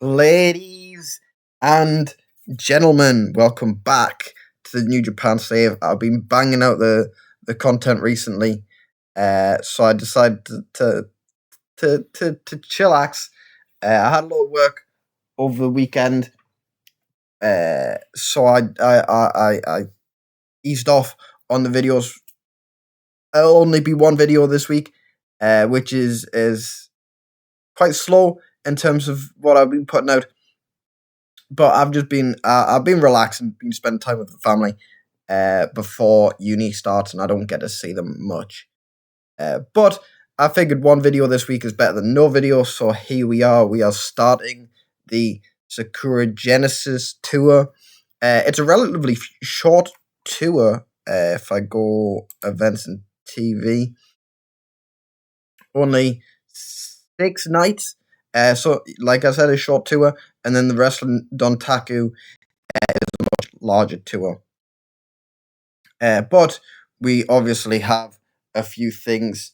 Ladies and gentlemen, welcome back to the New Japan Save. I've been banging out the content recently, so I decided to chillax. I had a lot of work over the weekend, so I eased off on the videos. It'll only be one video this week, which is quite slow in terms of what I've been putting out. But I've been relaxing, been spending time with the family before uni starts, and I don't get to see them much. But I figured one video this week is better than no video, so here we are. We are starting the Sakura Genesis tour. It's a relatively short tour. If I go events and TV, only 6 nights. So, like I said, a short tour, and then the Wrestling Dontaku is a much larger tour. But we obviously have a few things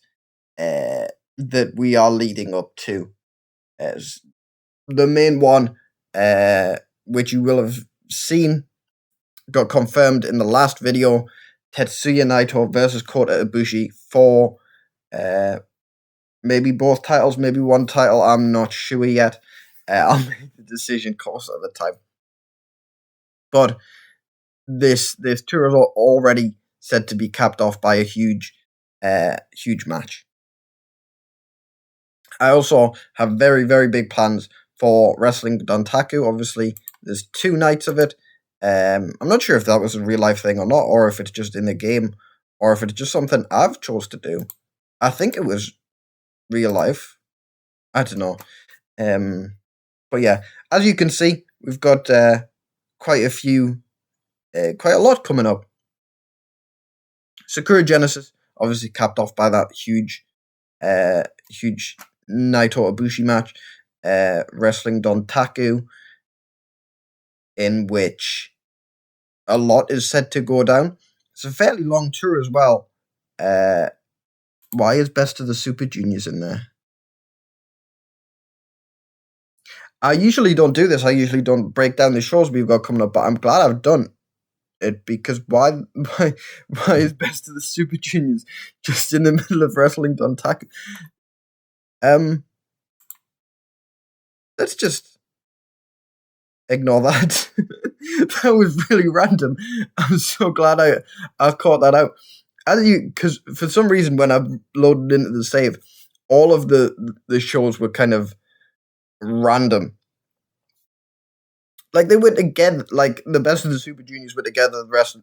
that we are leading up to. The main one, which you will have seen, got confirmed in the last video: Tetsuya Naito versus Kota Ibushi for maybe both titles, maybe one title. I'm not sure yet. I'll make the decision closer at the time. But this tour is already said to be capped off by a huge match. I also have very, very big plans for Wrestling Dontaku. Obviously, there's 2 nights of it. I'm not sure if that was a real life thing or not, or if it's just in the game, or if it's just something I've chose to do. I think it was real life. I don't know. But yeah, as you can see, we've got quite a lot coming up. Sakura Genesis, obviously capped off by that huge Naito Ibushi match. Wrestling Dontaku, in which a lot is said to go down. It's a fairly long tour as well. Why is Best of the Super Juniors in there? I usually don't do this. I usually don't break down the shows we've got coming up, but I'm glad I've done it, because why is Best of the Super Juniors just in the middle of Wrestling Dontaku? Let's just ignore that. That was really random. I'm so glad I caught that out. Because for some reason when I loaded into the save, all of the shows were kind of random. Like, they went together, like the Best of the Super Juniors were together, the rest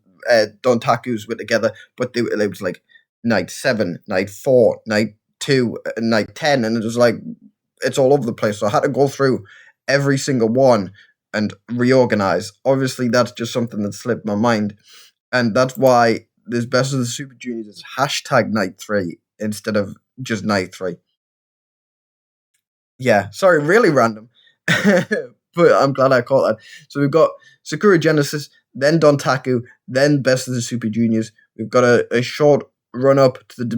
Dontakus were together, but it was like night 7, night 4, night 2, and night 10, and it was like, it's all over the place. So I had to go through every single one and reorganize. Obviously, that's just something that slipped my mind, and that's why this Best of the Super Juniors is hashtag night 3 instead of just night 3. Yeah, sorry, really random. But I'm glad I caught that. So we've got Sakura Genesis, then Dontaku, then Best of the Super Juniors. We've got a short run up to the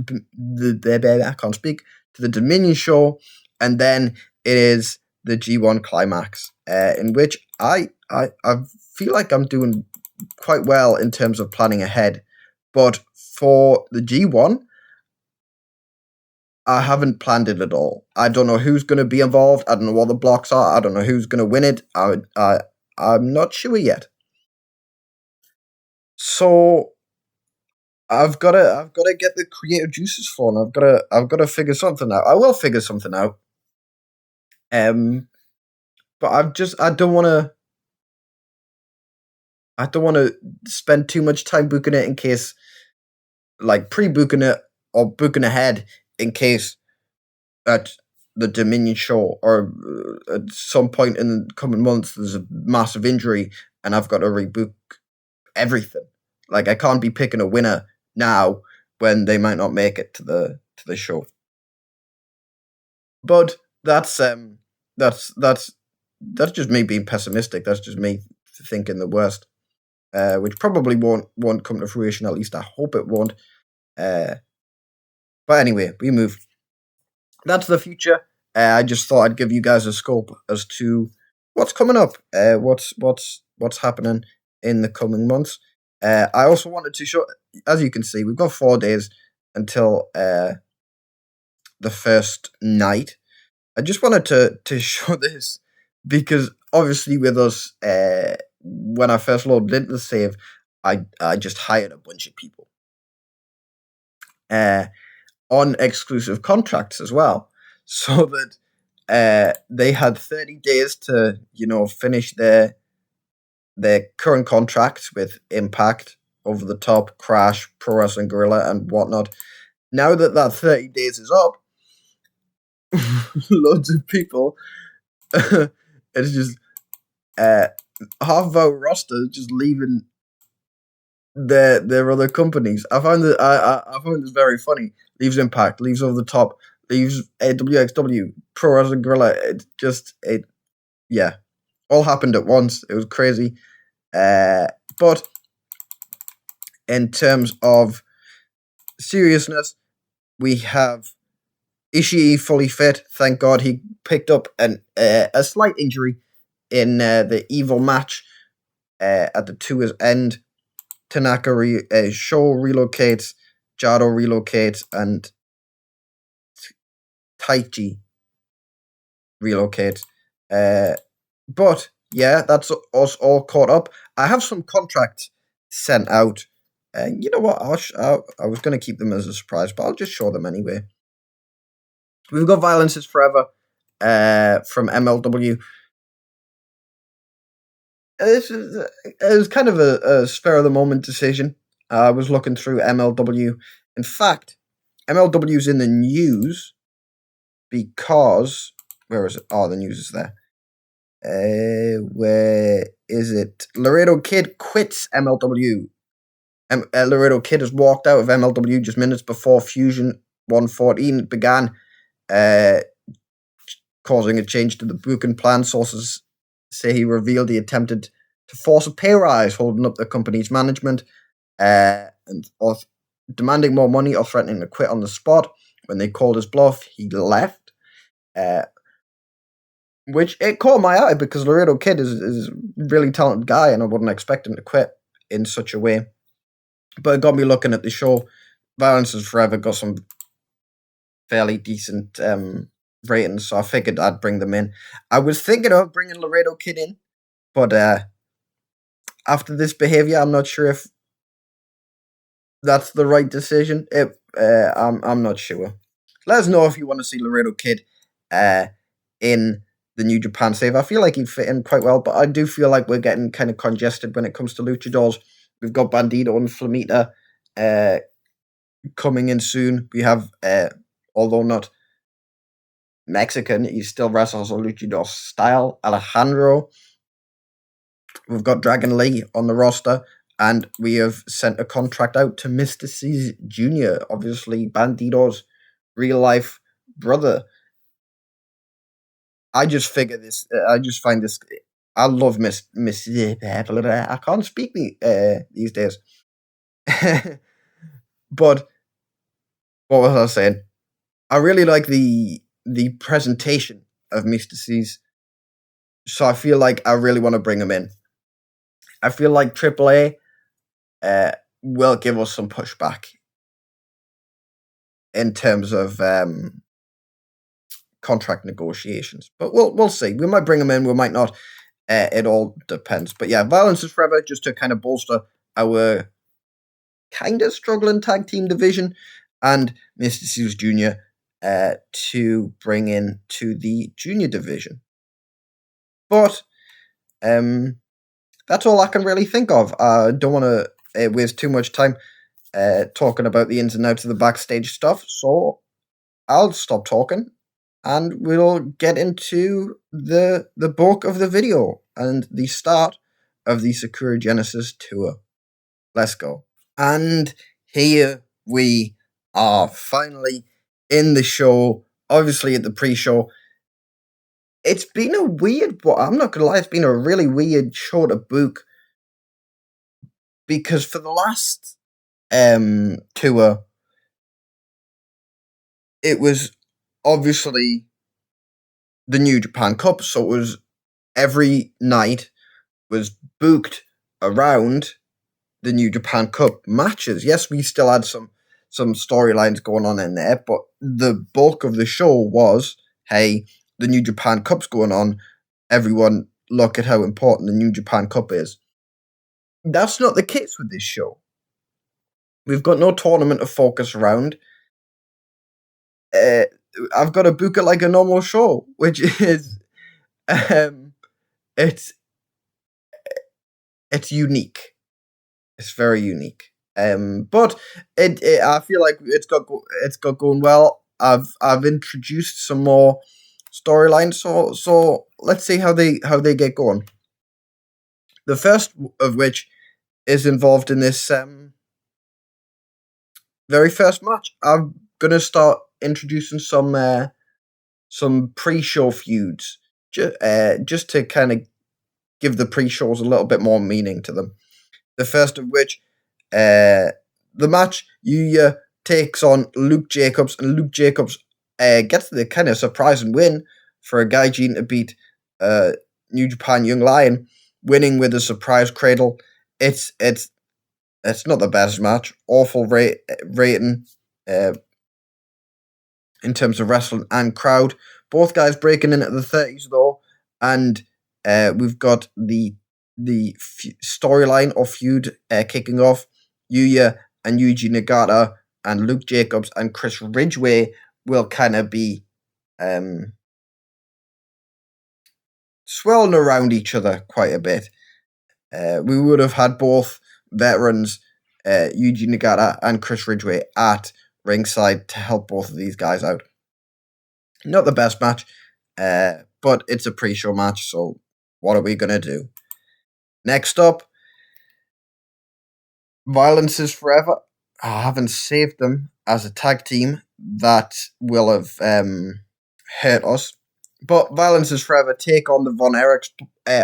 Dominion show, and then it is the G1 climax, in which I feel like I'm doing quite well in terms of planning ahead. But for the G1, I haven't planned it at all. I don't know who's going to be involved. I don't know what the blocks are. I don't know who's going to win it. I'm not sure yet. So I've got to get the creative juices flowing. I've got to figure something out. I will figure something out. But I don't want to spend too much time booking it in case, like, pre-booking it or booking ahead in case at the Dominion show or at some point in the coming months there's a massive injury and I've got to rebook everything. Like, I can't be picking a winner now when they might not make it to the show. But that's just me being pessimistic. That's just me thinking the worst, which probably won't come to fruition. At least I hope it won't. But anyway, we move. That's the future. I just thought I'd give you guys a scope as to what's coming up, what's happening in the coming months. I also wanted to show, as you can see, we've got 4 days until the first night. I just wanted to show this because obviously with us, when I first loaded into the save, I just hired a bunch of people on exclusive contracts as well, so that they had 30 days to finish their current contracts with Impact, Over the Top, Crash, Pro Wrestling Guerrilla, and whatnot. Now that 30 days is up, loads of people. It's just half of our roster just leaving their other companies. I found this very funny. Leaves Impact, leaves Over the Top, leaves WXW, Pro Wrestling Guerrilla. It yeah, all happened at once. It was crazy. But in terms of seriousness, we have Ishii fully fit. Thank God he picked up a slight injury in the Evil match at the tour's end. Tanaka Sho relocates, Jado relocates, and Taichi relocates. But yeah, that's us all caught up. I have some contracts sent out. And you know what? I was going to keep them as a surprise, but I'll just show them anyway. We've got Violence is Forever from MLW. It was kind of a spur of the moment decision. I was looking through MLW. In fact, MLW's in the news because where is it? Oh, the news is there. Where is it? Laredo Kid quits MLW. Laredo Kid has walked out of MLW just minutes before Fusion 114 began, causing a change to the booking plan. Sources say he revealed he attempted to force a pay rise, holding up the company's management, and demanding more money or threatening to quit on the spot. When they called his bluff, he left. Which it caught my eye because Laredo Kid is a really talented guy, and I wouldn't expect him to quit in such a way. But it got me looking at the show. Violence is Forever got some fairly decent ratings, so I figured I'd bring them in. I was thinking of bringing Laredo Kid in, but after this behavior, I'm not sure if that's the right decision. I'm not sure. Let us know if you want to see Laredo Kid in the New Japan save. I feel like he'd fit in quite well, but I do feel like we're getting kind of congested when it comes to luchadors. We've got Bandito and Flamita coming in soon. We have, although not Mexican, he still wrestles a luchador style, Alejandro. We've got Dragon Lee on the roster, and we have sent a contract out to Mr. C Jr., obviously Bandito's real life brother. I just figure this. I just find this. I love Miss. I can't speak these days. But what was I saying? I really like the presentation of Mr. C's. So I feel like I really want to bring him in. I feel like AAA will give us some pushback in terms of contract negotiations, but we'll see. We might bring him in, we might not. It all depends. But yeah, Violence is Forever, just to kind of bolster our kind of struggling tag team division, and Mr. Seals Jr. To bring in to the junior division. But that's all I can really think of. I don't want to waste too much time talking about the ins and outs of the backstage stuff, so I'll stop talking and we'll get into the bulk of the video and the start of the Sakura Genesis tour. Let's go. And here we are, finally in the show, obviously at the pre-show. It's been a weird, but I'm not going to lie, it's been a really weird show to book, because for the last tour, it was obviously the New Japan Cup, so it was every night was booked around the New Japan Cup matches. Yes, we still had some storylines going on in there, but the bulk of the show was, hey, the New Japan Cup's going on. Everyone, look at how important the New Japan Cup is. That's not the case with this show. We've got no tournament to focus around. I've got to book it like a normal show, which is it's unique. It's very unique. But I feel like it's got going well. I've introduced some more storylines, so let's see how they get going. The first of which is involved in this very first match. I'm gonna start introducing some pre-show feuds, just to kind of give the pre-shows a little bit more meaning to them. The first of which, the match, Yuya takes on Luke Jacobs, and Luke Jacobs gets the kind of surprising win for a Gaijin to beat New Japan Young Lion, winning with a surprise cradle. It's not the best match. Awful rating in terms of wrestling and crowd. Both guys breaking in at the 30s though, and we've got the storyline or feud kicking off. Yuya and Yuji Nagata and Luke Jacobs and Chris Ridgway will kind of be swirling around each other quite a bit. We would have had both veterans, Yuji Nagata and Chris Ridgway, at ringside to help both of these guys out. Not the best match, but it's a pre-show match, so what are we going to do? Next up, Violence is Forever. I haven't saved them as a tag team. That will have hurt us. But Violence is Forever take on the Von Erichs.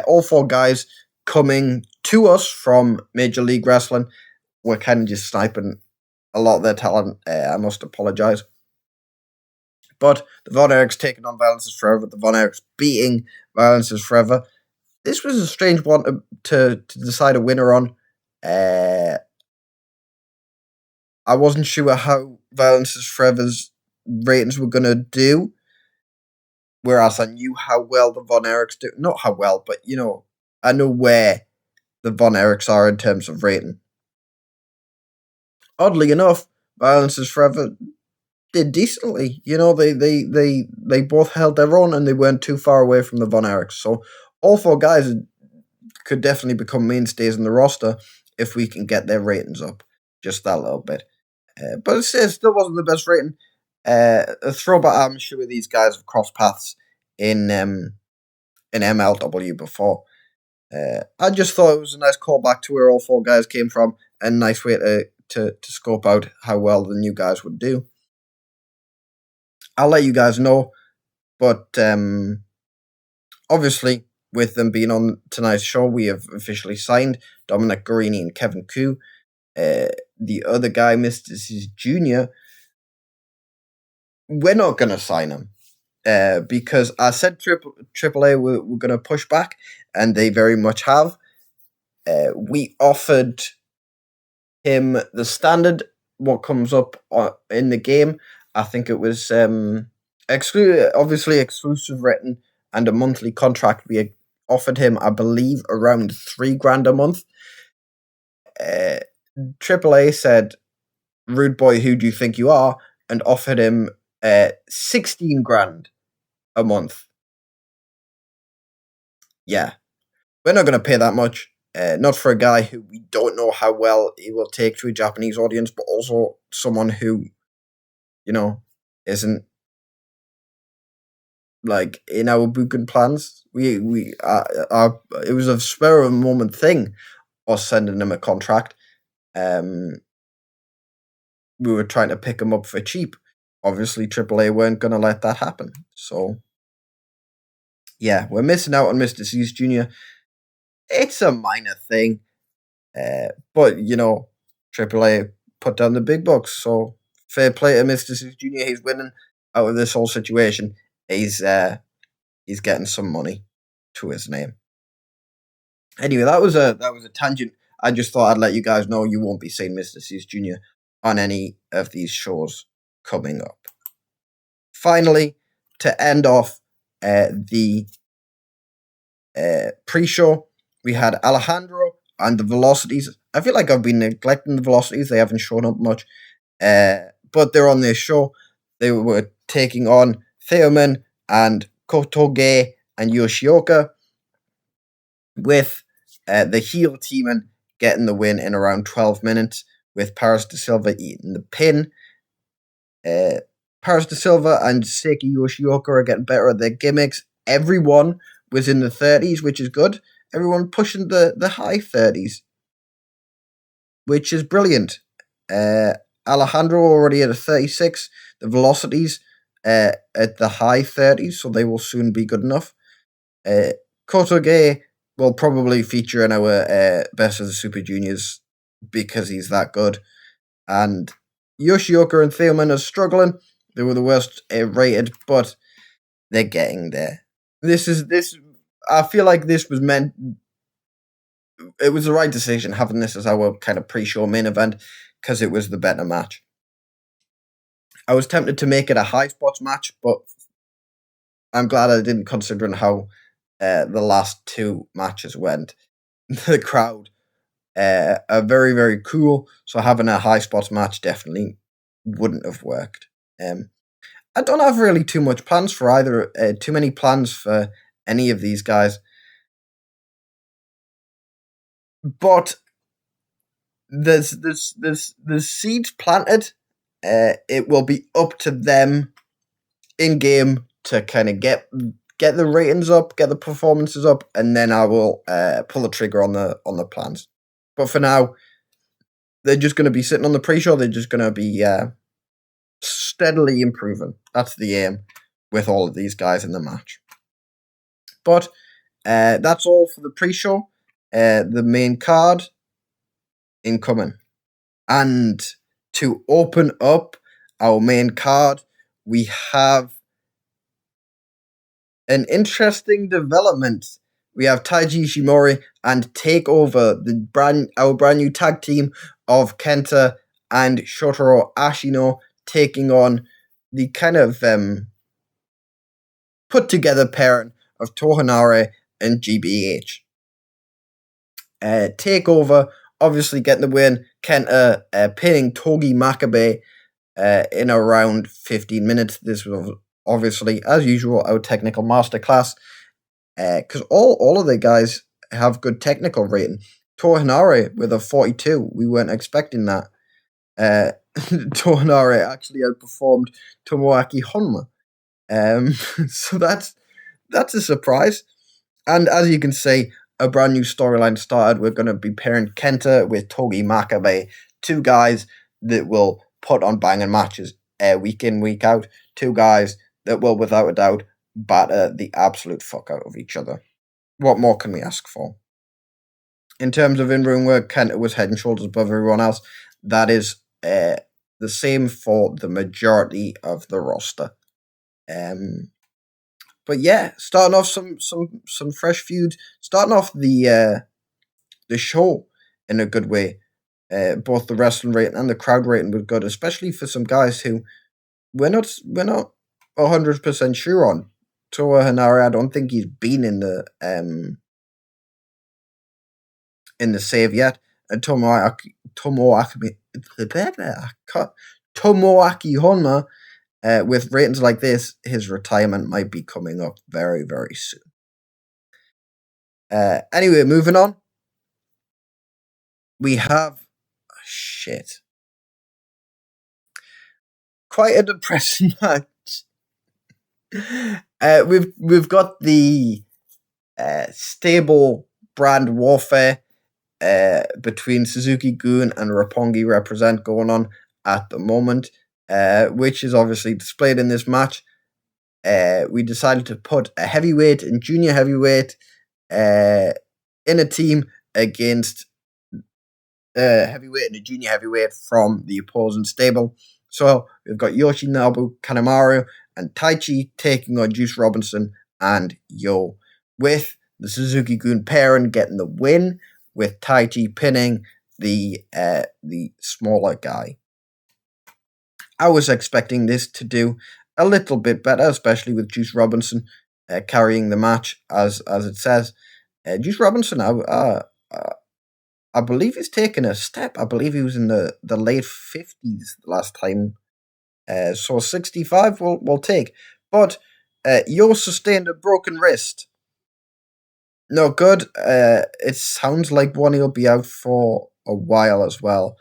All four guys coming to us from Major League Wrestling. We're kind of just sniping a lot of their talent. I must apologize. But the Von Erichs taking on Violence is Forever. The Von Erichs beating Violence is Forever. This was a strange one to decide a winner on. I wasn't sure how Violence is Forever's ratings were going to do. Whereas I knew how well the Von Erichs do. Not how well, but, I know where the Von Erichs are in terms of rating. Oddly enough, Violence is Forever did decently. They both held their own and they weren't too far away from the Von Erichs. So all four guys could definitely become mainstays in the roster if we can get their ratings up just that little bit. But it still wasn't the best rating. A throwback, I'm sure these guys have crossed paths in MLW before. I just thought it was a nice callback to where all four guys came from, and a nice way to scope out how well the new guys would do. I'll let you guys know, but obviously, with them being on tonight's show, we have officially signed Dominic Guarini and Kevin Koo. The other guy, Mr. Jr., we're not going to sign him because I said AAA were going to push back, and they very much have. We offered him the standard, what comes up in the game. I think it was exclusive written and a monthly contract. We offered him, I believe, around $3,000 a month. AAA said, "Rude boy, who do you think you are?" and offered him $16,000 a month. Yeah, we're not going to pay that much. Not for a guy who we don't know how well he will take to a Japanese audience, but also someone who, isn't like in our booking plans. It was a spur of the moment thing, us sending him a contract. We were trying to pick him up for cheap. Obviously, AAA weren't going to let that happen. So, yeah, we're missing out on Mr. Cease Jr. It's a minor thing. But, AAA put down the big bucks. So, fair play to Mr. Cease Jr. He's winning out of this whole situation. He's getting some money. to his name. Anyway, that was a tangent. I just thought I'd let you guys know you won't be seeing Mr. Cease Jr. on any of these shows coming up. Finally, to end off the pre-show, we had Alejandro and the Velocities. I feel like I've been neglecting the Velocities. They haven't shown up much. But they're on this show. They were taking on Theoman and Kotoge and Yoshioka, with the heel teaming getting the win in around 12 minutes, with Paris de Silva eating the pin. Paris de Silva and Seiki Yoshioka are getting better at their gimmicks. Everyone was in the 30s, which is good. Everyone pushing the high 30s, which is brilliant. Alejandro already at a 36. The Velocities at the high 30s, so they will soon be good enough. Kotoge will probably feature in our Best of the Super Juniors because he's that good. And Yoshioka and Theoman are struggling. They were the worst rated, but they're getting there. I feel like this was meant. It was the right decision having this as our kind of pre-show main event because it was the better match. I was tempted to make it a high spots match, but I'm glad I didn't, considering how the last two matches went. The crowd are very, very cool, so having a high spots match definitely wouldn't have worked. I don't have really too much plans for either, too many plans for any of these guys. But there's seeds planted. It will be up to them in game to kind of get the ratings up, get the performances up, and then I will pull the trigger on the plans. But for now, they're just going to be sitting on the pre-show. They're just going to be steadily improving. That's the aim with all of these guys in the match. But that's all for the pre-show. The main card incoming. And to open up our main card, we have an interesting development. We have Taiji Ishimori and Takeover, our brand new tag team of Kenta and Shotaro Ashino, taking on the kind of put together pairing of Tohanare and GBH. Takeover obviously getting the win. Kenta pinning Togi Makabe in around 15 minutes. This was obviously, as usual, our technical masterclass. Because all of the guys have good technical rating. Tohanare with a 42. We weren't expecting that. Tohanare actually outperformed Tomoaki Honma. So that's a surprise. And as you can see, a brand new storyline started. We're going to be pairing Kenta with Togi Makabe, two guys that will put on banging matches week in, week out. Two guys that will, without a doubt, batter the absolute fuck out of each other. What more can we ask for? In terms of in-ring work, Kenta was head and shoulders above everyone else. That is the same for the majority of the roster. But yeah, starting off some fresh feuds. Starting off the show in a good way. Both the wrestling rating and the crowd rating was good, especially for some guys who we're not 100% sure on. Toa Hanare, I don't think he's been in the save yet. And Tomoaki Honma, with ratings like this, his retirement might be coming up very, very soon. Anyway, moving on. We have quite a depressing match. We've got the stable brand warfare between Suzuki-gun and Roppongi Represent going on at the moment, which is obviously displayed in this match. We decided to put a heavyweight and junior heavyweight in a team against heavyweight and a junior heavyweight from the opposing stable. So we've got Yoshinobu Kanemaru and Taichi taking on Juice Robinson and Yo, with the Suzuki-gun parent getting the win, with Taiji pinning the smaller guy. I was expecting this to do a little bit better, especially with Juice Robinson carrying the match, as it says. Juice Robinson, I believe he's taken a step. I believe he was in the late 50s last time. So 65 we'll take. But Yo sustained a broken wrist. No good. It sounds like one he'll be out for a while as well,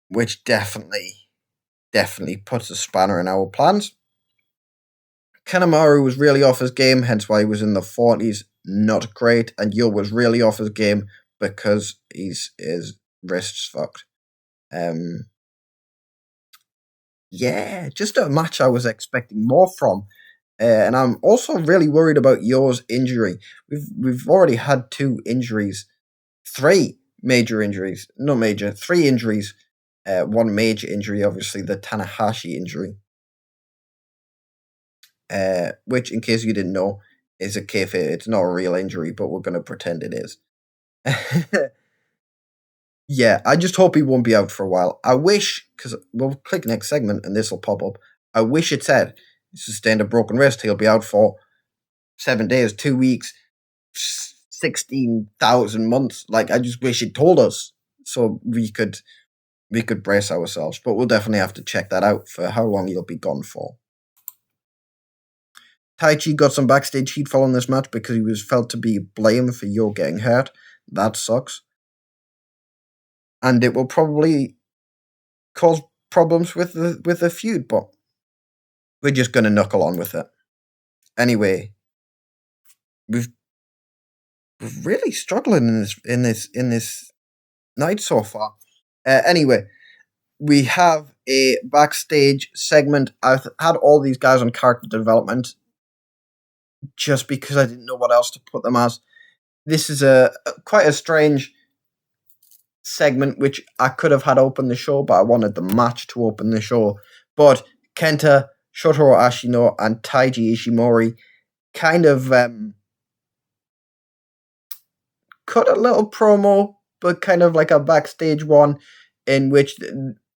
which definitely puts a spanner in our plans. Kanemaru was really off his game, hence why he was in the 40s. Not great. And Yo was really off his game because his wrist's fucked. Yeah, just a match I was expecting more from. And I'm also really worried about Yo's injury. We've already had 2 injuries, 3 major injuries, not major, 3 injuries. 1 major injury, obviously the Tanahashi injury, which, in case you didn't know, is a kayfabe. It's not a real injury, but we're gonna pretend it is. Yeah, I just hope he won't be out for a while. I wish, because we'll click next segment and this will pop up. I wish it said he sustained a broken wrist. He'll be out for 7 days, 2 weeks, 16,000 months. Like, I just wish it told us so we could brace ourselves. But we'll definitely have to check that out for how long he'll be gone for. Taichi got some backstage heat following this match because he was felt to be blamed for Yo getting hurt. That sucks. And it will probably cause problems with the feud, but we're just gonna knuckle on with it. Anyway, we're really struggling in this night so far. Anyway, we have a backstage segment. I've had all these guys on character development just because I didn't know what else to put them as. This is a quite a strange segment which I could have had open the show, but I wanted the match to open the show. But Kenta, Shotaro Ashino, and Taiji Ishimori kind of cut a little promo, but kind of like a backstage one, in which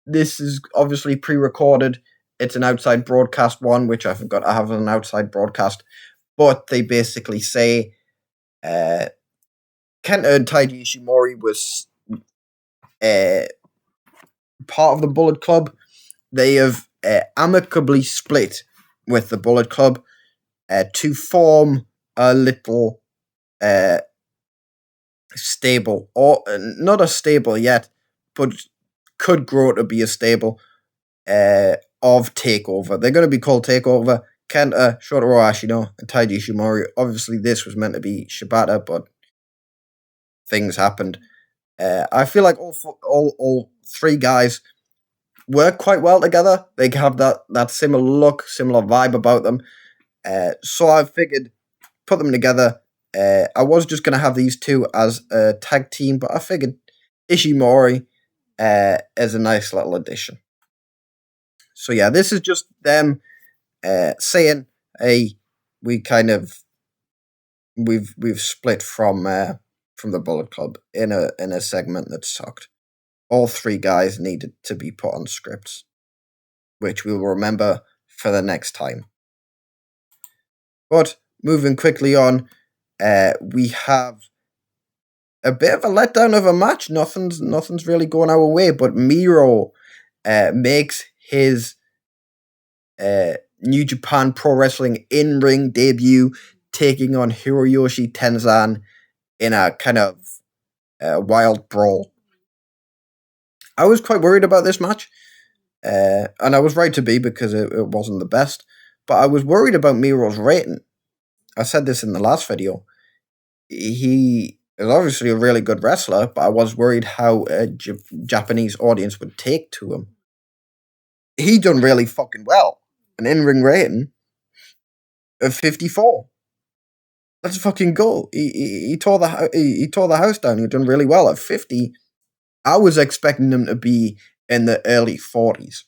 this is obviously pre-recorded. It's an outside broadcast one, which I forgot I have an outside broadcast. But they basically say Kenta and Taiji Ishimori was part of the Bullet Club. They have amicably split with the Bullet Club to form a little stable, or not a stable yet, but could grow to be a stable of Takeover. They're going to be called Takeover. Kenta, Shotaro Ashino, and Taiji Ishimori. Obviously, this was meant to be Shibata, but things happened. I feel like all 3 guys work quite well together. They have that similar look, similar vibe about them. So I figured put them together. I was just going to have these 2 as a tag team, but I figured Ishimori is a nice little addition. So yeah, this is just them saying, "Hey, we've split from the Bullet Club in a segment that sucked." All 3 guys needed to be put on scripts, which we will remember for the next time. But moving quickly on, we have a bit of a letdown of a match. Nothing's really going our way, but Miro makes his New Japan Pro Wrestling in-ring debut, taking on Hiroyoshi Tenzan in a kind of wild brawl. I was quite worried about this match, and I was right to be because it wasn't the best, but I was worried about Miro's rating. I said this in the last video. He is obviously a really good wrestler, but I was worried how a Japanese audience would take to him. He done really fucking well. An in-ring rating of 54. Let's fucking go. He tore the house down. He done really well at 50. I was expecting him to be in the early 40s.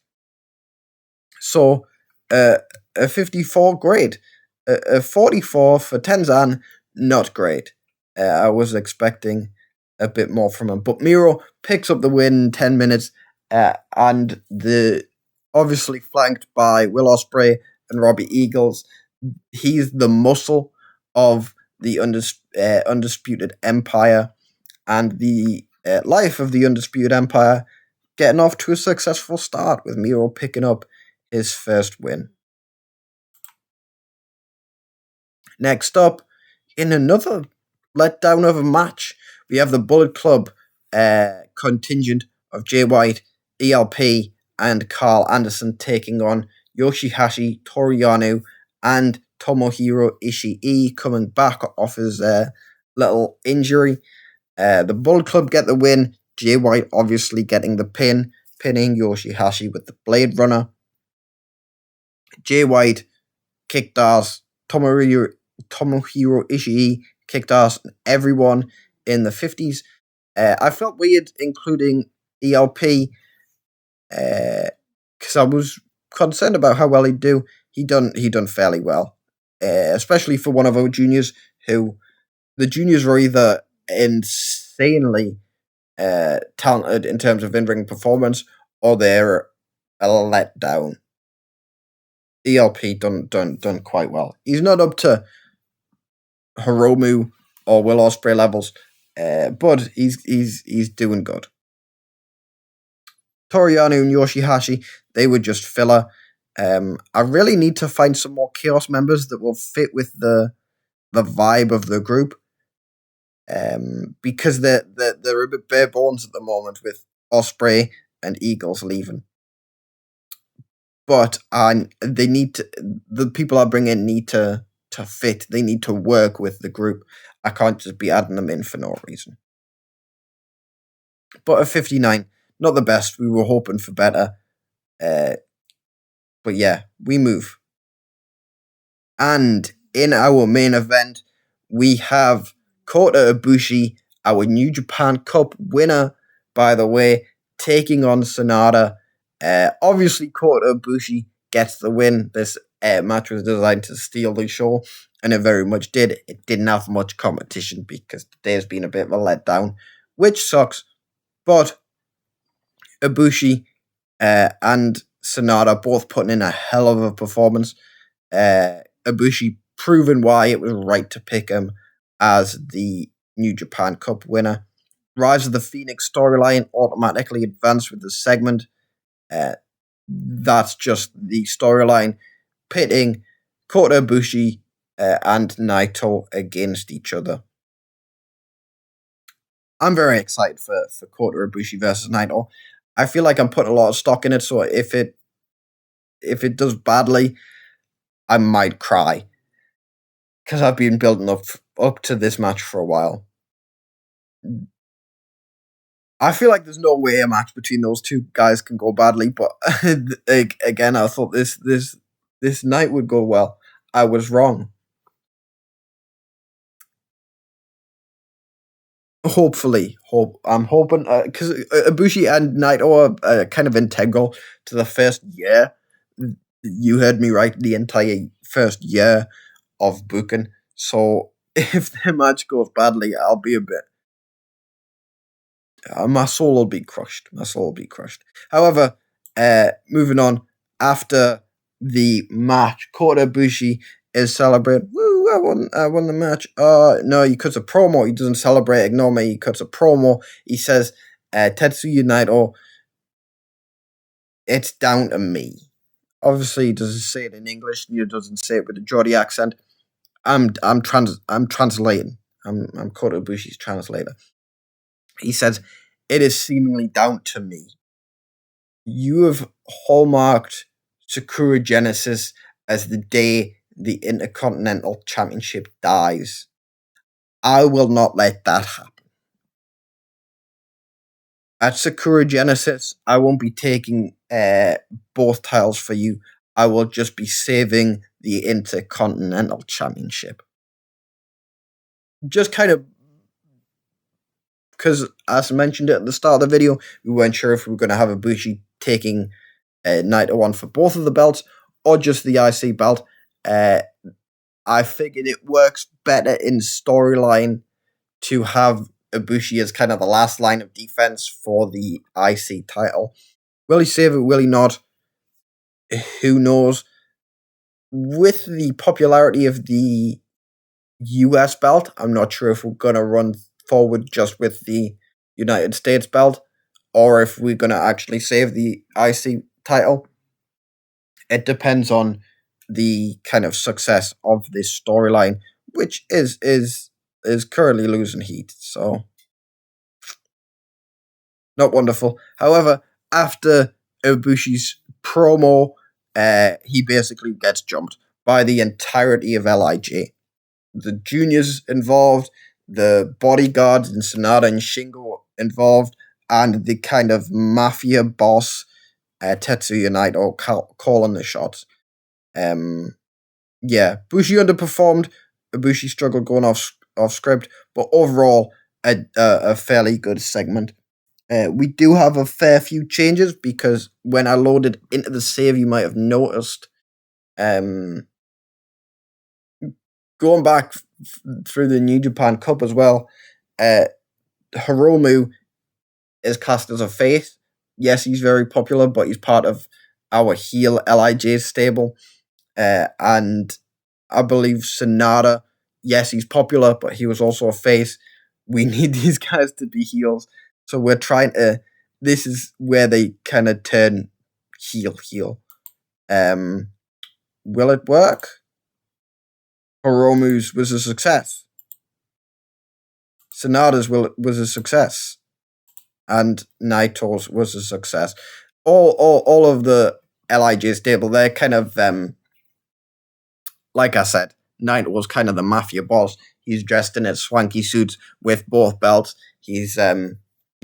So, a 54, great. A 44 for Tenzan, not great. I was expecting a bit more from him, but Miro picks up the win in 10 minutes, and the obviously flanked by Will Ospreay and Robbie Eagles. He's the muscle of the Undisputed Empire, and the life of the Undisputed Empire getting off to a successful start with Miro picking up his first win. Next up, in another letdown of a match, we have the Bullet Club contingent of Jay White, ELP, and Carl Anderson taking on Yoshihashi, Toru Yano, and Tomohiro Ishii coming back off his little injury. The Bullet Club get the win. Jay White obviously getting the pinning Yoshihashi with the Blade Runner. Jay White kicked ass. Tomohiro Ishii kicked ass. Everyone in the 50s. I felt weird including ELP because I was concerned about how well he'd do. He done fairly well, especially for one of our juniors who the juniors were either insanely talented in terms of in-ring performance, or they're a letdown. ELP done quite well. He's not up to Hiromu or Will Ospreay levels, but he's doing good. Toru Yano and Yoshihashi, they were just filler. I really need to find some more Chaos members that will fit with the vibe of the group. Because they're a bit bare bones at the moment with Ospreay and Eagles leaving. But they need to. The people I bring in need to fit. They need to work with the group. I can't just be adding them in for no reason. But at 59, not the best. We were hoping for better. But yeah, we move. And in our main event, we have Kota Ibushi, our New Japan Cup winner, by the way, taking on Sonata. Obviously, Kota Ibushi gets the win. This match was designed to steal the show, and it very much did. It didn't have much competition because today's been a bit of a letdown, which sucks. But Ibushi and Sonata both putting in a hell of a performance. Ibushi proving why it was right to pick him as the New Japan Cup winner. Rise of the Phoenix storyline automatically advanced with the segment. That's just the storyline pitting Kota Ibushi and Naito against each other. I'm very excited for Kota Ibushi versus Naito. I feel like I'm putting a lot of stock in it, so if it does badly, I might cry. Because I've been building up to this match for a while. I feel like there's no way a match between those two guys can go badly, but again, I thought this night would go well. I was wrong. Hopefully, I'm hoping because Ibushi and Naito are kind of integral to the first year. You heard me right. The entire first year of booking. So if the match goes badly, I'll be a bit. My soul will be crushed. However, moving on, after the match, Kota Ibushi is celebrating. Woo, I won the match. No, he cuts a promo. He doesn't celebrate. Ignore me. He cuts a promo. He says, Tetsuya Naito, it's down to me. Obviously, he doesn't say it in English. He doesn't say it with a Geordie accent. I'm translating. I'm Kota Ibushi's translator. He says, it is seemingly down to me. You have hallmarked Sakura Genesis as the day the Intercontinental Championship dies. I will not let that happen. At Sakura Genesis, I won't be taking both titles for you. I will just be saving the Intercontinental Championship. Just kind of because, as I mentioned at the start of the video, we weren't sure if we were going to have Ibushi taking Naito on for both of the belts or just the IC belt. I figured it works better in storyline to have Ibushi as kind of the last line of defense for the IC title. Will he save it? Will he not? Who knows? With the popularity of the US belt, I'm not sure if we're going to run forward just with the United States belt or if we're going to actually save the IC title. It depends on the kind of success of this storyline, which is currently losing heat. So not wonderful. However, after Ibushi's promo, he basically gets jumped by the entirety of LIJ. The juniors involved, the bodyguards and Sonata and Shingo involved, and the kind of mafia boss Tetsuya Naito calling the shots. Yeah, Bushi underperformed. Ibushi struggled going off script, but overall a fairly good segment. We do have a fair few changes because when I loaded into the save, you might have noticed. Going back through the New Japan Cup as well, Hiromu is cast as a face. Yes, he's very popular, but he's part of our heel LIJ stable. And I believe Sonata, yes, he's popular, but he was also a face. We need these guys to be heels. So we're trying to. This is where they kind of turn heel. Will it work? Hiromu's was a success. Sonata's was a success. And Naito's was a success. All of the LIJ stable, they're kind of like I said, Naito was kind of the mafia boss. He's dressed in his swanky suits with both belts. He's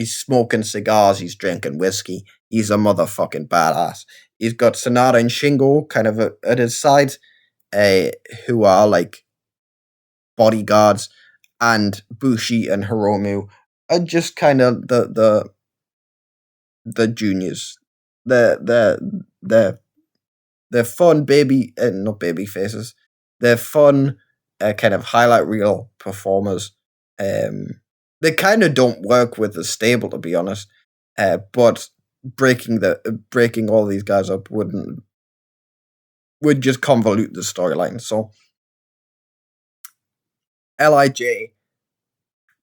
smoking cigars. He's drinking whiskey. He's a motherfucking badass. He's got Sonata and Shingo kind of at his side, who are like bodyguards, and Bushi and Hiromu are just kind of the juniors. They're fun not baby faces. They're fun, kind of highlight reel performers. They kind of don't work with the stable, to be honest. But breaking all these guys up would just convolute the storyline. So LIJ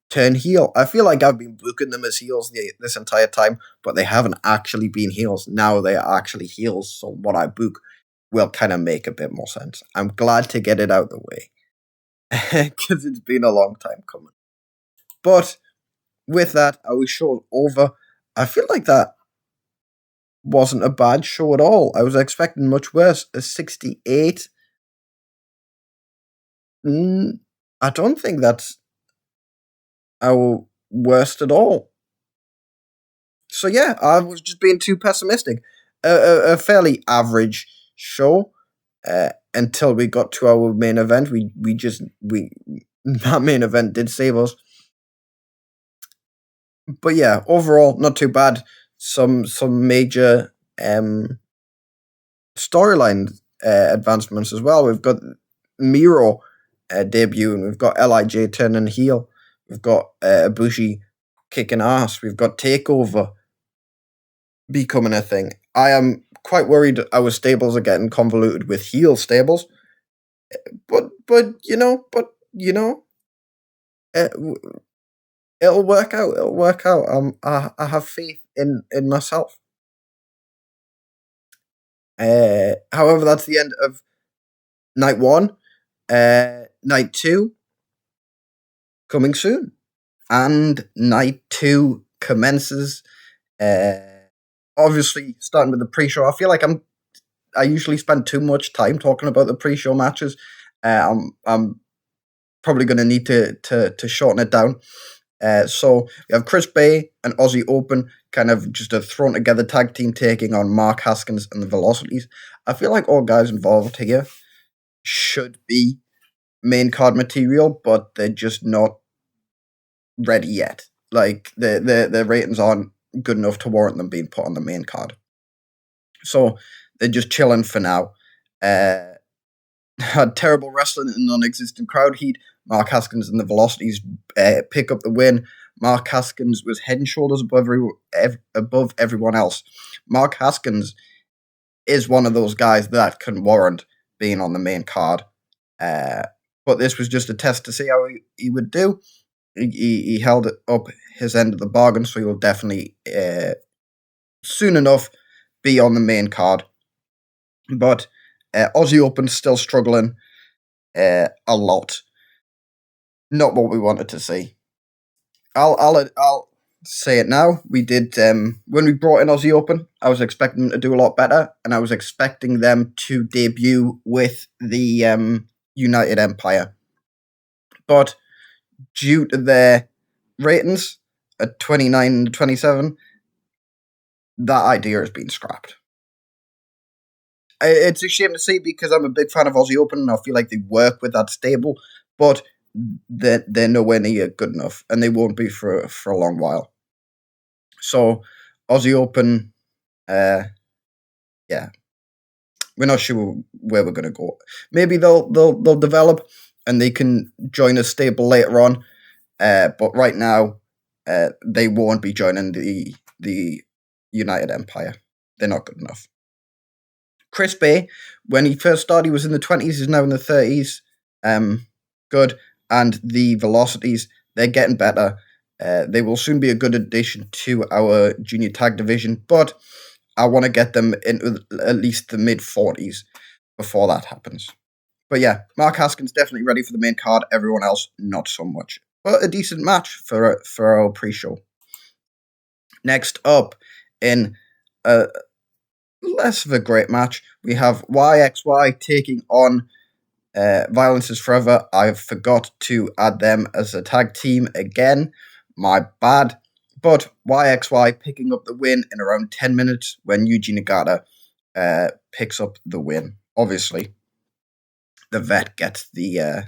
turn heel. I feel like I've been booking them as heels this entire time, but they haven't actually been heels. Now they are actually heels. So what I book will kind of make a bit more sense. I'm glad to get it out of the way because it's been a long time coming. But with that, our show's over. I feel like that wasn't a bad show at all. I was expecting much worse. A 68. I don't think that's our worst at all. So yeah, I was just being too pessimistic. A fairly average show until we got to our main event. We that main event did save us. But yeah, overall not too bad. Some major storyline advancements as well. We've got Miro debut, and we've got LIJ turning heel. We've got Ibushi kicking ass. We've got Takeover becoming a thing. I am quite worried our stables are getting convoluted with heel stables. But it'll work out. It'll work out. I have faith in myself. However, that's the end of night 1. Night 2 coming soon, and night 2 commences. Obviously, starting with the pre-show. I feel like I usually spend too much time talking about the pre-show matches. I'm probably going to need to shorten it down. So we have Chris Bay and Aussie Open, kind of just a thrown together tag team taking on Mark Haskins and the Velocities. I feel like all guys involved here should be main card material, but they're just not ready yet. Like their ratings aren't good enough to warrant them being put on the main card. So they're just chilling for now. had terrible wrestling and non-existent crowd heat. Mark Haskins and the Velocities pick up the win. Mark Haskins was head and shoulders above everyone else. Mark Haskins is one of those guys that can warrant being on the main card. But this was just a test to see how he would do. He held up his end of the bargain, so he will definitely soon enough be on the main card. But Aussie Open's still struggling a lot. Not what we wanted to see. I'll say it now. We did when we brought in Aussie Open, I was expecting them to do a lot better, and I was expecting them to debut with the United Empire. But due to their ratings at 29 and 27, that idea has been scrapped. It's a shame to see because I'm a big fan of Aussie Open and I feel like they work with that stable, but they're nowhere near good enough and they won't be for a long while. So Aussie Open, yeah, we're not sure where we're going to go. Maybe they'll develop and they can join a stable later on, but right now they won't be joining the United Empire. They're not good enough. Chris Bay, when he first started, he was in the 20s. He's now in the 30s. Good. And the Velocities, they're getting better. They will soon be a good addition to our junior tag division, but I want to get them into at least the mid-40s before that happens. But yeah, Mark Haskins definitely ready for the main card. Everyone else, not so much. But a decent match for our pre-show. Next up, in less of a great match, we have YXY taking on Violence is Forever. I forgot to add them as a tag team again. My bad. But YXY picking up the win in around 10 minutes when Yuji Nagata picks up the win. Obviously, the vet gets the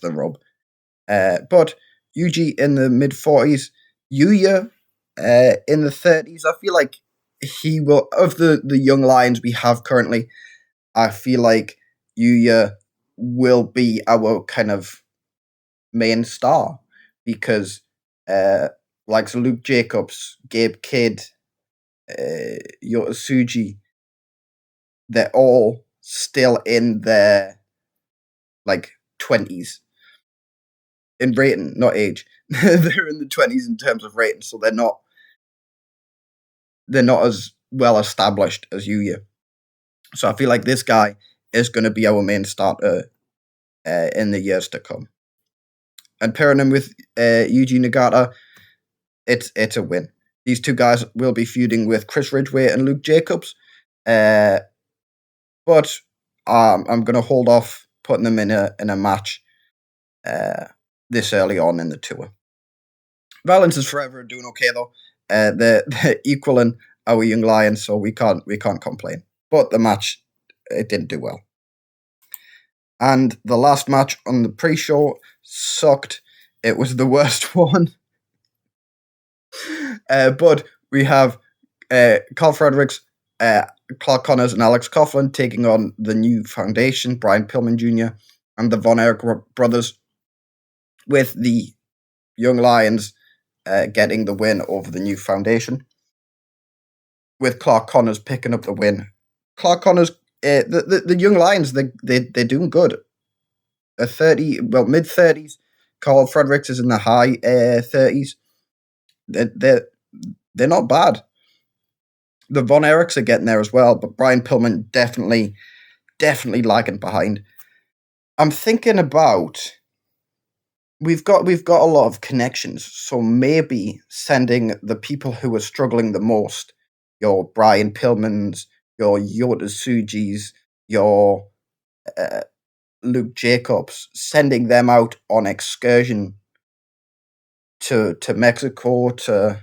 rub. But Yuji in the mid-40s, Yuya in the 30s. I feel like he will, of the young lions we have currently, I feel like Yuya will be our kind of main star because like Luke Jacobs, Gabe Kidd, Yota Tsuji, they're all still in their like 20s in rating, not age. They're in the 20s in terms of rating, so they're not as well established as Yuya. So I feel like this guy is going to be our main starter in the years to come. And pairing him with Yuji Nagata, it's a win. These two guys will be feuding with Chris Ridgway and Luke Jacobs. But I'm going to hold off putting them in a match this early on in the tour. Violence is Forever doing okay though. They're equaling our young lions, so we can't complain. But the match, it didn't do well. And the last match on the pre-show sucked. It was the worst one. But we have Carl Fredericks, Clark Connors, and Alex Coughlin taking on the new foundation, Brian Pillman Jr. and the Von Erich brothers, with the Young Lions getting the win over the new foundation, with Clark Connors picking up the win. Clark Connors, the Young Lions, they're doing good. Mid 30s. Carl Fredericks is in the high 30s. They're not bad. The Von Erichs are getting there as well, but Brian Pillman definitely lagging behind. I'm thinking about we've got a lot of connections, so maybe sending the people who are struggling the most, your Brian Pillmans, your Yota Tsujis, your Luke Jacobs, sending them out on excursion to Mexico, to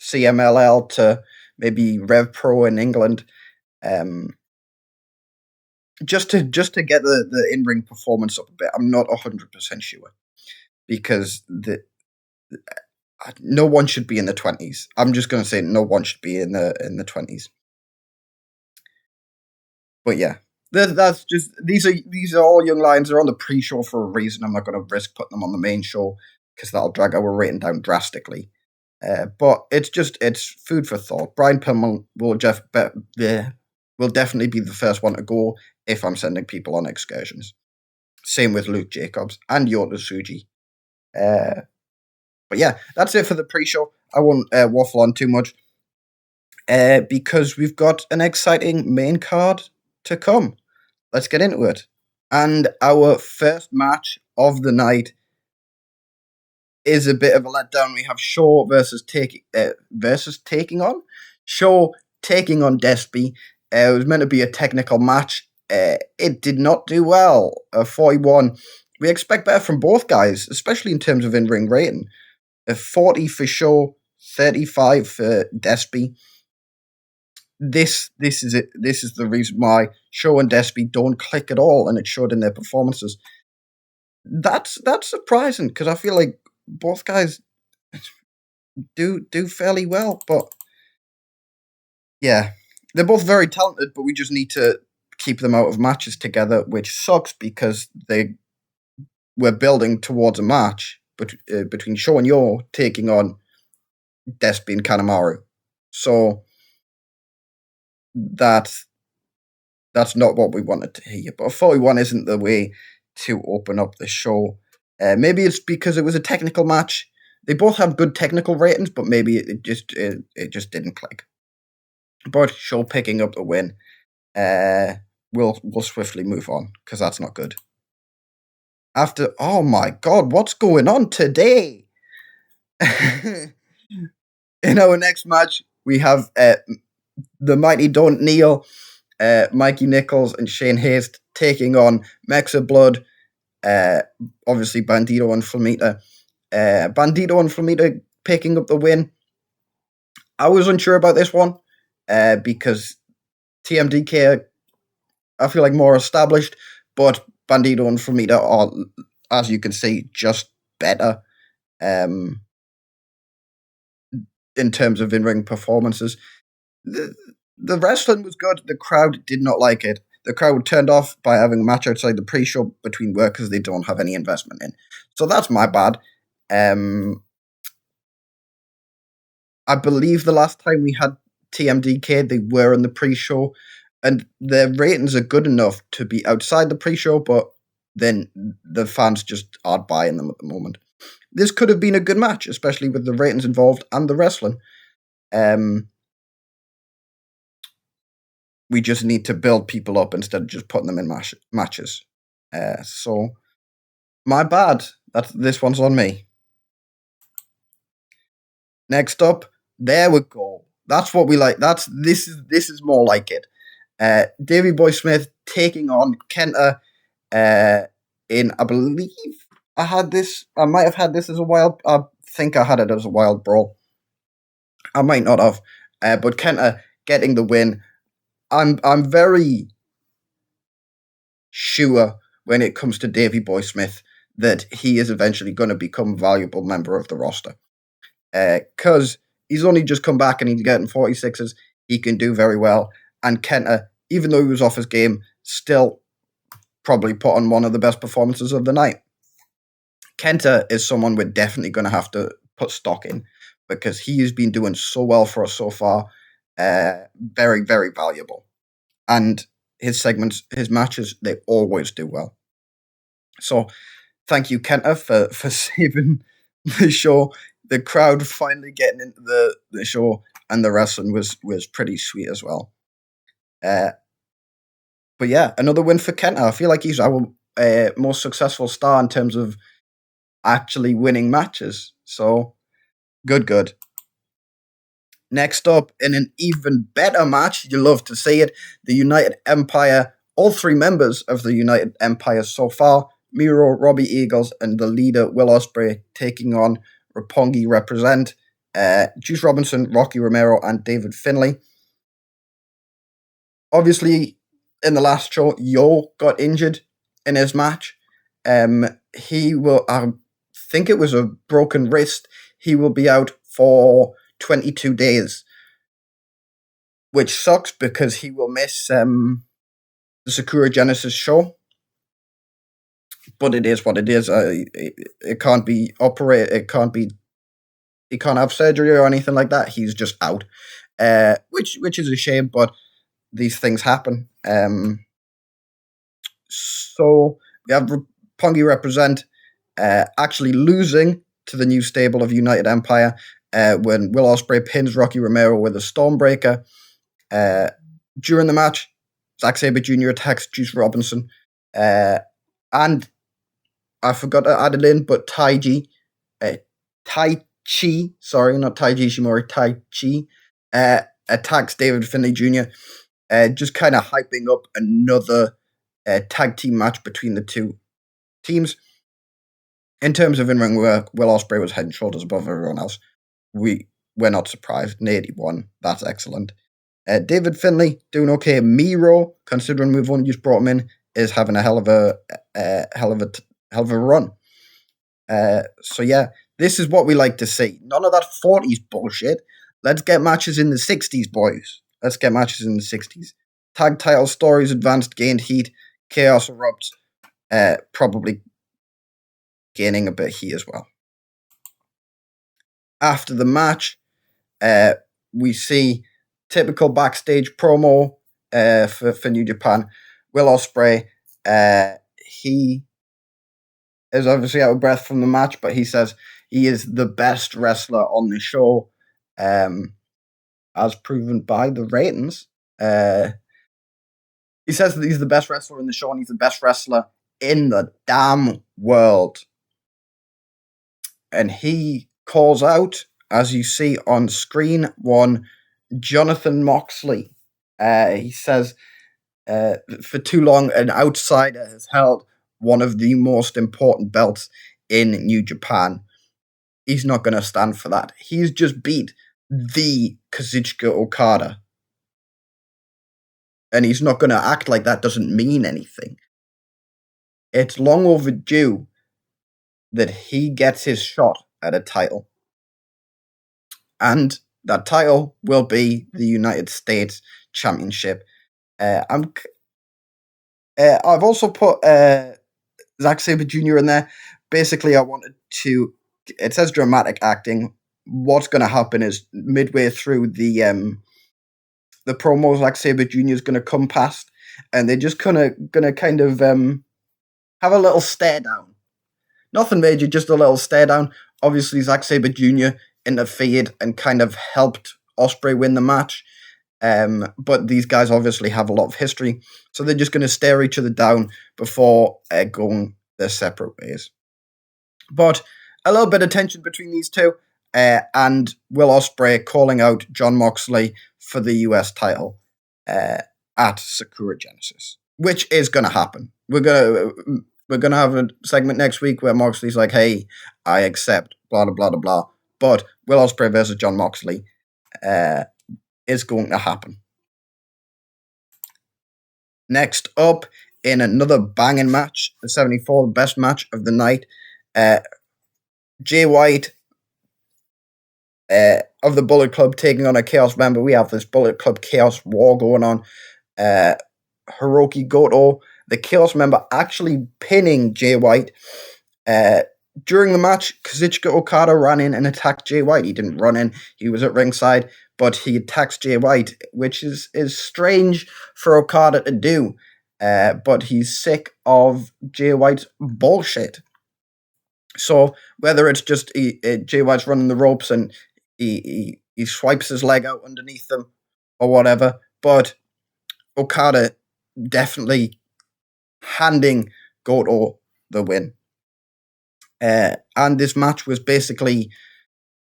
CMLL, to maybe Rev Pro in England, just to get the in-ring performance up a bit. I'm not 100% sure because no one should be in the 20s. I'm just going to say no one should be in the 20s. But yeah, That's just these are all young lions. They're on the pre-show for a reason. I'm not going to risk putting them on the main show because that'll drag our rating down drastically. But it's food for thought. Brian Pillman will definitely be the first one to go if I'm sending people on excursions. Same with Luke Jacobs and Yota Tsuji. But yeah, that's it for the pre-show. I won't waffle on too much because we've got an exciting main card to come. Let's get into it. And our first match of the night is a bit of a letdown. We have Shaw versus taking on Shaw taking on Despy. It was meant to be a technical match. It did not do well. 41. We expect better from both guys, especially in terms of in-ring rating. 40 for Shaw, 35 for Despy. This is it. This is the reason why Shaw and Despy don't click at all, and it showed in their performances. That's surprising because I feel like both guys do fairly well, but yeah, they're both very talented, but we just need to keep them out of matches together, which sucks because they were building towards a match between Shaw and Yo taking on Despy and Kanemaru. So that's not what we wanted to hear. But 41 isn't the way to open up the show. Maybe it's because it was a technical match. They both have good technical ratings, but maybe it just didn't click. But Shaw picking up the win. We'll swiftly move on because that's not good. Oh my god, what's going on today? In our next match, we have the mighty Don't Kneel, Mikey Nichols and Shane Haste taking on Mexa Blood, obviously Bandito and Flamita. Bandito and Flamita picking up the win. I was unsure about this one because TMDK, I feel like more established, but Bandito and Flamita are, as you can see, just better in terms of in-ring performances. The wrestling was good. The crowd did not like it. The crowd turned off by having a match outside the pre-show between workers they don't have any investment in. So that's my bad. I believe the last time we had TMDK, they were in the pre-show, and their ratings are good enough to be outside the pre-show, but then the fans just aren't buying them at the moment. This could have been a good match, especially with the ratings involved and the wrestling. We just need to build people up instead of just putting them in matches. So, my bad. This one's on me. Next up, there we go. That's what we like. This is more like it. Davey Boy Smith taking on Kenta in, I believe I had this. I might have had this as a wild. I think I had it as a wild brawl. I might not have, but Kenta getting the win. I'm very sure when it comes to Davey Boy Smith that he is eventually going to become a valuable member of the roster. Because he's only just come back and he's getting 46s. He can do very well. And Kenta, even though he was off his game, still probably put on one of the best performances of the night. Kenta is someone we're definitely going to have to put stock in because he has been doing so well for us so far. Very, very valuable. And his segments, his matches, they always do well. So thank you, Kenta, for saving the show. The crowd finally getting into the show, and the wrestling was pretty sweet as well. But yeah, another win for Kenta. I feel like he's our most successful star in terms of actually winning matches. So good. Next up, in an even better match, you love to see it, the United Empire, all three members of the United Empire so far, Miro, Robbie Eagles, and the leader, Will Ospreay, taking on Roppongi Represent, Juice Robinson, Rocky Romero, and David Finlay. Obviously, in the last show, Yo got injured in his match. He will, I think it was a broken wrist. He will be out for 22 days, which sucks because he will miss the Sakura Genesis show, but it is what it is. It can't be operated. It can't be. He can't have surgery or anything like that. He's just out, which is a shame. But these things happen. So we have Roppongi represent actually losing to the new stable of United Empire when Will Ospreay pins Rocky Romero with a Stormbreaker. During the match, Zack Sabre Jr. attacks Juice Robinson. And I forgot to add it in, but Tai Chi, sorry, not Taiji Ishimori, Tai Chi, attacks David Finlay Jr., just kind of hyping up another tag team match between the two teams. In terms of in-ring work, Will Ospreay was head and shoulders above everyone else. We're not surprised. Nady won. That's excellent. David Finlay doing okay. Miro, considering we've only just brought him in, is having a hell of a run. So yeah, this is what we like to see. None of that 40s bullshit. Let's get matches in the 60s, boys. Let's get matches in the 60s. Tag title stories advanced, gained heat. Chaos erupts. Probably gaining a bit of heat as well. After the match, we see typical backstage promo for New Japan. Will Ospreay, he is obviously out of breath from the match, but he says he is the best wrestler on the show, as proven by the ratings. He says that he's the best wrestler in the show and he's the best wrestler in the damn world. And he calls out, as you see on screen, one Jonathan Moxley. He says, for too long, an outsider has held one of the most important belts in New Japan. He's not going to stand for that. He's just beat the Kazuchika Okada. And he's not going to act like that doesn't mean anything. It's long overdue that he gets his shot at a title. And that title will be the United States Championship. I've also put Zack Sabre Jr. in there. Basically, I wanted to... It says dramatic acting. What's going to happen is midway through the promos, Zack Sabre Jr. is going to come past, and they're just going to kind of have a little stare down. Nothing major, just a little stare down. Obviously, Zack Sabre Jr. interfered and kind of helped Ospreay win the match. But these guys obviously have a lot of history, so they're just going to stare each other down before going their separate ways. But a little bit of tension between these two, and Will Ospreay calling out Jon Moxley for the US title at Sakura Genesis, which is going to happen. We're gonna have a segment next week where Moxley's like, "Hey, I accept," blah blah blah blah blah. But Will Ospreay versus Jon Moxley is going to happen. Next up, in another banging match, the 74, the best match of the night, Jay White of the Bullet Club taking on a Chaos member. We have this Bullet Club Chaos war going on. Hiroki Goto, the Chaos member, actually pinning Jay White. During the match, Kazuchika Okada ran in and attacked Jay White. He didn't run in, he was at ringside, but he attacks Jay White, which is strange for Okada to do. But he's sick of Jay White's bullshit. So whether it's just Jay White's running the ropes and he swipes his leg out underneath them or whatever, but Okada definitely handing Goto the win. And this match was basically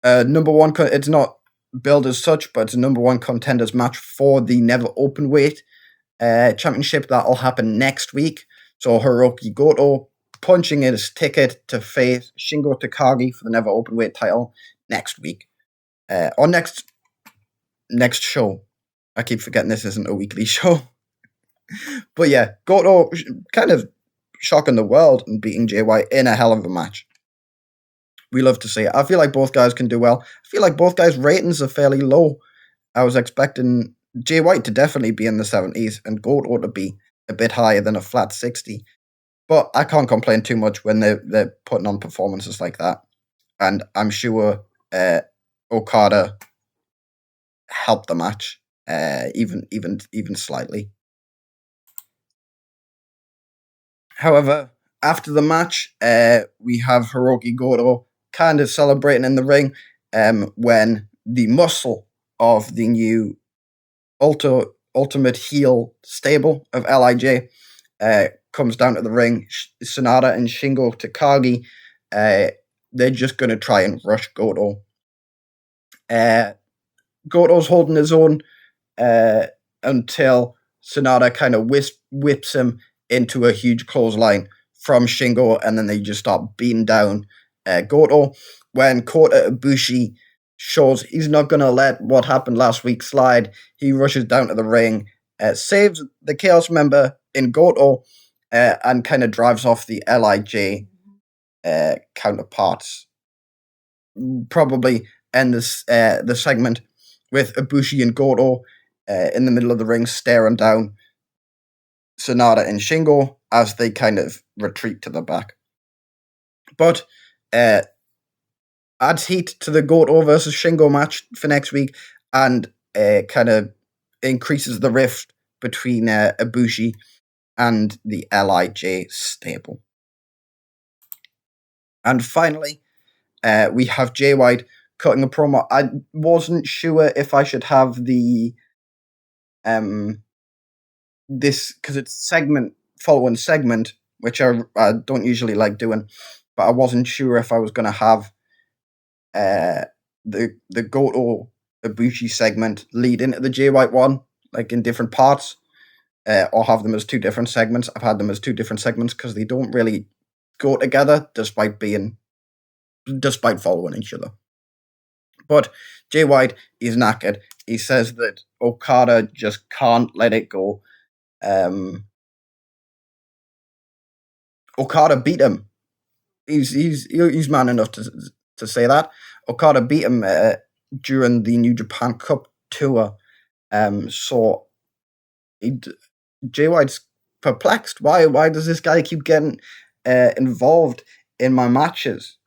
number one. It's not billed as such, but it's a number one contenders match for the Never Openweight Championship. That'll happen next week. So Hiroki Goto punching his ticket to face Shingo Takagi for the Never Openweight title next week. Or next show. I keep forgetting this isn't a weekly show. But yeah, Goto kind of shocking the world and beating Jay White in a hell of a match. We love to see it. I feel like both guys can do well. I feel like both guys' ratings are fairly low. I was expecting Jay White to definitely be in the 70s and Goto to be a bit higher than a flat 60. But I can't complain too much when they're putting on performances like that. And I'm sure Okada helped the match, even slightly. However, after the match, we have Hiroki Goto kind of celebrating in the ring when the muscle of the new Ultimate Heel stable of LIJ comes down to the ring. Sonata and Shingo Takagi, they're just going to try and rush Goto. Goto's holding his own until Sonata kind of whips him into a huge clothesline from Shingo, and then they just start beating down Goto. When Kota Ibushi shows he's not going to let what happened last week slide, he rushes down to the ring, saves the Chaos member in Goto, and kind of drives off the LIJ counterparts. Probably end the segment with Ibushi and Goto in the middle of the ring staring down Sonata and Shingo as they kind of retreat to the back. But adds heat to the Goto versus Shingo match for next week and kind of increases the rift between Ibushi and the LIJ stable. And finally, we have Jay White cutting a promo. I wasn't sure if I should have the this, because it's segment following segment, which I don't usually like doing, but I wasn't sure if I was going to have the Goto Ibushi segment lead into the Jay White one, like in different parts, or have them as two different segments. I've had them as two different segments because they don't really go together, despite following each other. But Jay White is knackered. He says that Okada just can't let it go. Okada beat him. He's man enough to say that. Okada beat him during the New Japan Cup tour. So Jay White's perplexed. Why does this guy keep getting involved in my matches?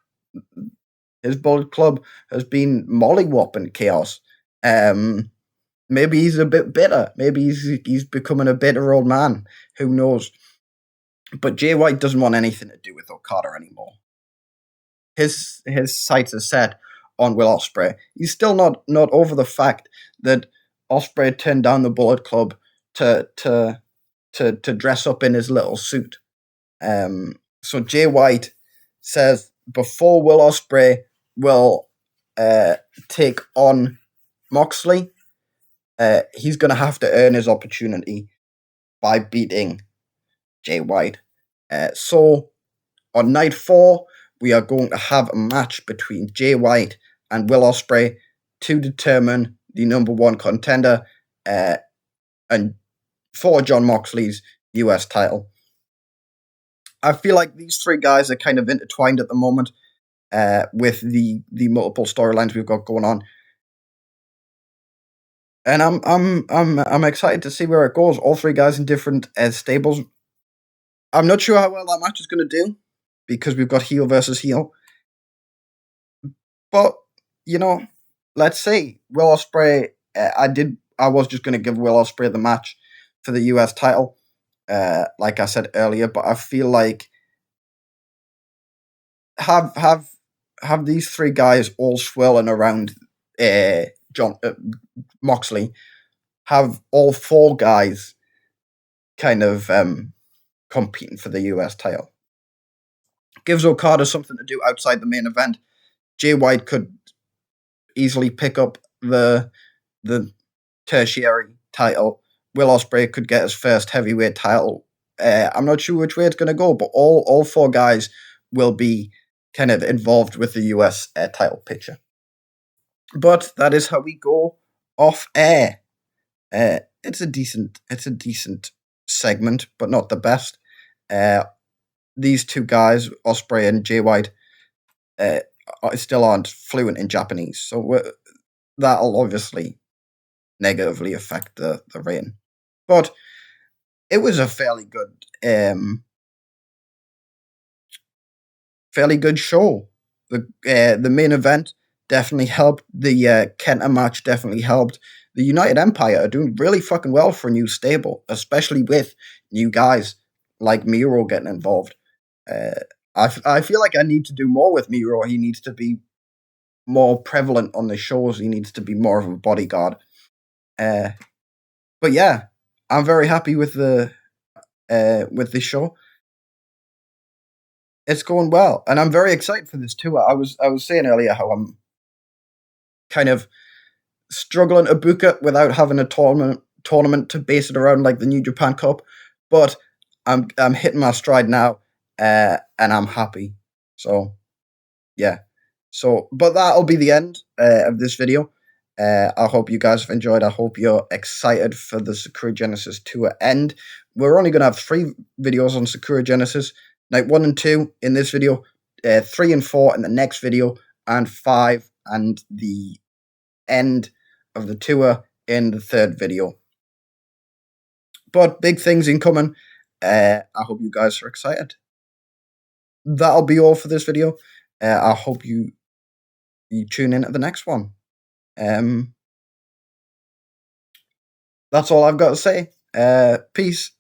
His Bullet Club has been mollywopping Chaos. Maybe he's a bit bitter. Maybe he's becoming a bitter old man. Who knows? But Jay White doesn't want anything to do with Okada anymore. His sights are set on Will Ospreay. He's still not over the fact that Ospreay turned down the Bullet Club to dress up in his little suit. So Jay White says before Will Ospreay will take on Moxley, he's going to have to earn his opportunity by beating Jay White. So on night 4, we are going to have a match between Jay White and Will Ospreay to determine the number 1 contender and for Jon Moxley's US title. I feel like these 3 guys are kind of intertwined at the moment with the multiple storylines we've got going on. And I'm excited to see where it goes. All 3 guys in different stables. I'm not sure how well that match is going to do because we've got heel versus heel. But let's see. Will Ospreay. I was just going to give Will Ospreay the match for the US title, like I said earlier. But I feel like have these 3 guys all swirling around Jon Moxley. Have all 4 guys kind of competing for the US title. Gives Okada something to do outside the main event. Jay White could easily pick up the tertiary title. Will Ospreay could get his first heavyweight title. I'm not sure which way it's going to go, but all 4 guys will be kind of involved with the US title picture. But that is how we go off air. It's a decent segment, but not the best. These 2 guys, Ospreay and Jay White, still aren't fluent in Japanese, so that'll obviously negatively affect the rating. But it was a fairly good show. The main event definitely helped. The Kenta match definitely helped. The United Empire are doing really fucking well for a new stable, especially with new guys like Miro getting involved. Uh, I feel like I need to do more with Miro. He needs to be more prevalent on the shows. He needs to be more of a bodyguard. Uh, but yeah, I'm very happy with the show. It's going well, and I'm very excited for this tour. I was saying earlier how I'm kind of struggling to book it without having a tournament to base it around, like the New Japan Cup. But I'm hitting my stride now, and I'm happy. So yeah. So, but that'll be the end of this video. I hope you guys have enjoyed. I hope you're excited for the Sakura Genesis tour end. We're only going to have 3 videos on Sakura Genesis. Night 1 and 2 in this video, 3 and 4 in the next video, and 5 and the end of the tour in the 3rd video. But big things incoming. I hope you guys are excited. That'll be all for this video. I hope you tune in at the next one. That's all I've got to say. Peace.